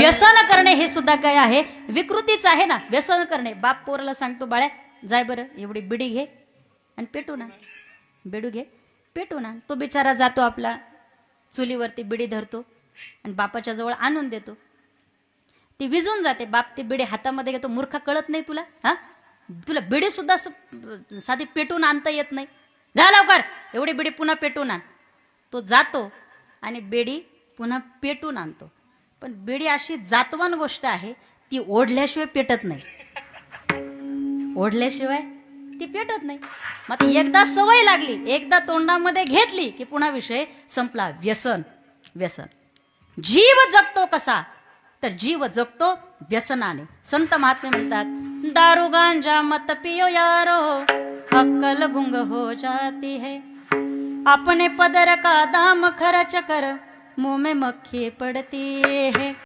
व्यसन करणे हे सुद्धा काय आहे, विकृतीच आहे ना. व्यसन करणे, बाप पोराला सांगतो बाळ्या जाय बरं एवढी बिडी घे आणि पेटून आण, बिडू घे पेटून आण. तो बिचारा जातो आपला चुलीवरती बिडी धरतो आणि बापाच्या जवळ आणून देतो. ती विजून जाते. बाप ती बिडी हातामध्ये घेतो. मूर्ख कळत नाही तुला? हा, तुला बिडी सुद्धा साधी पेटून आणता येत नाही? जा लवकर एवढी बिडी पुन्हा पेटून आण. तो जातो आणि बिडी पुन्हा पेटून आणतो. पण बिडी अशी जातवान गोष्ट आहे, ती ओढल्याशिवाय पेटत नाही. ओढल्याशिवाय ती पेटत नाही. मग एकदा सवय लागली, एकदा तोंडामध्ये घेतली की पुन्हा विषय संपला. व्यसन. व्यसन. जीव जगतो कसा, तर जीव जगतो व्यसनाने. संत महात्मे म्हणतात, दारू गांजा मत पियो यारो, अक्कल गुंग हो जाती है. अपने पदर का दाम खर्च कर, मुंह में मक्खी पड़ती है.